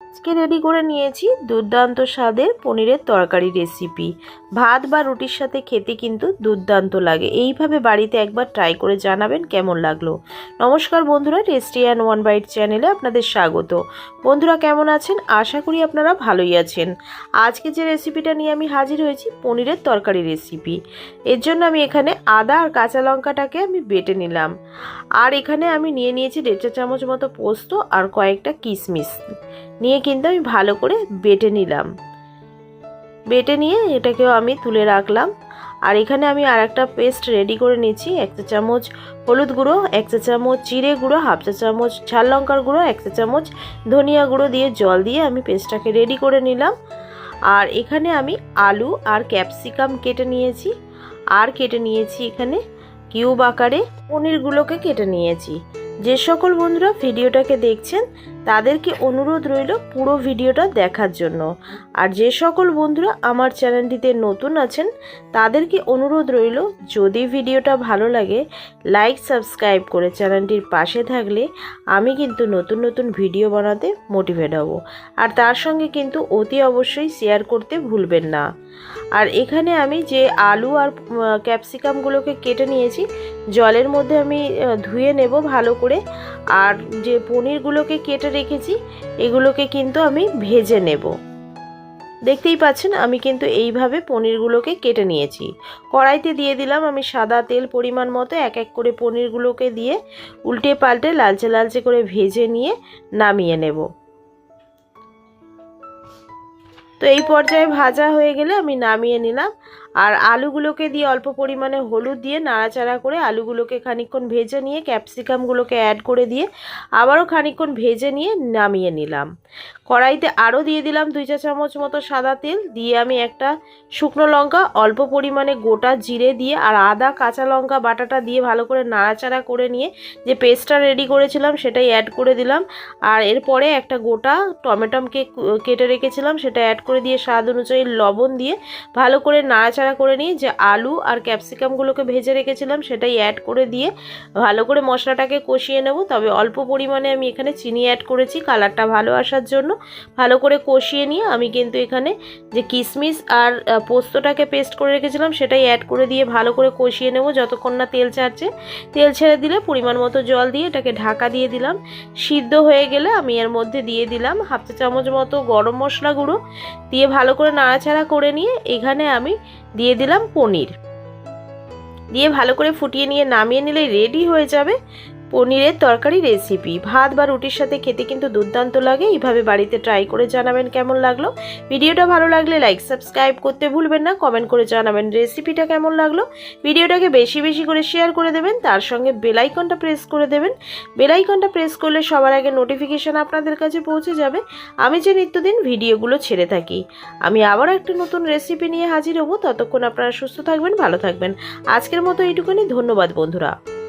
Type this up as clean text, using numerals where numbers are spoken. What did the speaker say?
আজকে রেডি করে নিয়েছি দুর্দান্ত স্বাদের পনিরের তরকারি রেসিপি। ভাত বা রুটির সাথে খেতে কিন্তু দুর্দান্ত লাগে। এইভাবে বাড়িতে একবার ট্রাই করে জানাবেন কেমন লাগলো। নমস্কার বন্ধুরা, টেস্টি অ্যান্ড ওয়ান বাইট চ্যানেলে আপনাদের স্বাগত। বন্ধুরা কেমন আছেন? আশা করি আপনারা ভালোই আছেন। আজকে যে রেসিপিটা নিয়ে আমি হাজির হয়েছি, পনিরের তরকারি রেসিপি। এর জন্য আমি এখানে আদা আর কাঁচা লঙ্কাটাকে আমি বেটে নিলাম। আর এখানে আমি নিয়েছি 1.5 চা চামচ মতো পোস্ত আর কয়েকটা কিশমিশ নিয়ে কিন্তু আমি ভালো করে বেটে নিলাম। বেটে নিয়ে এটাকেও আমি তুলে রাখলাম। আর এখানে আমি আর একটা পেস্ট রেডি করে নিচ্ছি। 1 চা চামচ হলুদ গুঁড়ো, 1 চা চামচ জিরে গুঁড়ো, হাফ চা চামচ ঝাল লঙ্কার গুঁড়ো, 1 চা চামচ ধনিয়া গুঁড়ো দিয়ে জল দিয়ে আমি পেস্টটাকে রেডি করে নিলাম। আর এখানে আমি আলু আর ক্যাপসিকাম কেটে নিয়েছি। আর কেটে নিয়েছি এখানে কিউব আকারে পনিরগুলোকে কেটে নিয়েছি। যে সকল বন্ধুরা ভিডিওটাকে দেখছেন তাদেরকে অনুরোধ রইল পুরো ভিডিওটা দেখার জন্য। আর যে সকল বন্ধুরা আমার চ্যানেলটিতে নতুন আছেন তাদেরকে অনুরোধ রইল, যদি ভিডিওটা ভালো লাগে লাইক সাবস্ক্রাইব করে চ্যানেলটির পাশে থাকলে আমি কিন্তু নতুন নতুন ভিডিও বানাতে মোটিভেট হব। আর তার সঙ্গে কিন্তু অতি অবশ্যই শেয়ার করতে ভুলবেন না। আর এখানে আমি যে আলু আর ক্যাপসিকামগুলোকে কেটে নিয়েছি, জলের মধ্যে আমি ধুয়ে নেব ভালো করে। আর যে পনিরগুলোকে কেটে রেখেছি এগুলোকে কিন্তু আমি ভেজে নেব। দেখতেই পাচ্ছেন আমি কিন্তু এইভাবে পনিরগুলোকে কেটে নিয়েছি। কড়াইতে দিয়ে দিলাম আমি সাদা তেল পরিমাণ মতো। এক এক করে পনিরগুলোকে দিয়ে উল্টে পাল্টে লালচে লালচে করে ভেজে নিয়ে নামিয়ে নেব। তো এই পর্যায়ে ভাজা হয়ে গেলে আমি নামিয়ে নিলাম। আর আলুগুলোকে দিয়ে অল্প পরিমাণে হলুদ দিয়ে নাড়াচাড়া করে আলুগুলোকে খানিকক্ষণ ভেজে নিয়ে ক্যাপসিকামগুলোকে অ্যাড করে দিয়ে আবারও খানিকক্ষণ ভেজে নিয়ে নামিয়ে নিলাম। কড়াইতে আরও দিয়ে দিলাম 2 চা চামচ মতো সাদা তেল দিয়ে আমি একটা শুকনো লঙ্কা, অল্প পরিমাণে গোটা জিরে দিয়ে আর আদা কাঁচা লঙ্কা বাটাটা দিয়ে ভালো করে নাড়াচাড়া করে নিয়ে যে পেস্টটা রেডি করেছিলাম সেটাই অ্যাড করে দিলাম। আর এরপরে একটা গোটা টমেটোকে কেটে রেখেছিলাম সেটা অ্যাড করে দিয়ে স্বাদ অনুযায়ী লবণ দিয়ে ভালো করে নাড়াচাড়া করে নিয়ে যে আলু আর ক্যাপসিকামগুলোকে ভেজে রেখেছিলাম সেটাই অ্যাড করে দিয়ে ভালো করে মশলাটাকে কষিয়ে নেব। তবে অল্প পরিমাণে আমি এখানে চিনি অ্যাড করেছি কালারটা ভালো আসার জন্য। ভালো করে কষিয়ে নিয়ে আমি কিন্তু এখানে যে কিশমিশ আর পোস্তটাকে পেস্ট করে রেখেছিলাম সেটাই অ্যাড করে দিয়ে ভালো করে কষিয়ে নেব যতক্ষণ না তেল ছাড়ছে। তেল ছেড়ে দিলে পরিমাণ মতো জল দিয়ে এটাকে ঢাকা দিয়ে দিলাম। সিদ্ধ হয়ে গেলে আমি এর মধ্যে দিয়ে দিলাম হাফ চা চামচ মতো গরম মশলা গুঁড়ো দিয়ে ভালো করে নাড়াচাড়া করে নিয়ে এখানে আমি দিয়ে দিলাম পনির দিয়ে ভালো করে ফুটিয়ে নিয়ে নামিয়ে নিলে রেডি হয়ে যাবে পনিরের তরকারি রেসিপি। ভাত বা রুটির সাথে খেতে কিন্তু দুর্দান্ত লাগে। এইভাবে বাড়িতে ট্রাই করে জানাবেন কেমন লাগলো। ভিডিওটা ভালো লাগলে লাইক সাবস্ক্রাইব করতে ভুলবেন না। কমেন্ট করে জানাবেন রেসিপিটা কেমন লাগলো। ভিডিওটাকে বেশি বেশি করে শেয়ার করে দেবেন। তার সঙ্গে বেল আইকনটা প্রেস করে দেবেন। বেল আইকনটা প্রেস করলে সবার আগে নোটিফিকেশান আপনাদের কাছে পৌঁছে যাবে আমি যে নিত্যদিন ভিডিওগুলো ছেড়ে থাকি। আমি আবার একটা নতুন রেসিপি নিয়ে হাজির হব। ততক্ষণ আপনারা সুস্থ থাকবেন, ভালো থাকবেন। আজকের মতো এইটুকুনি। ধন্যবাদ বন্ধুরা।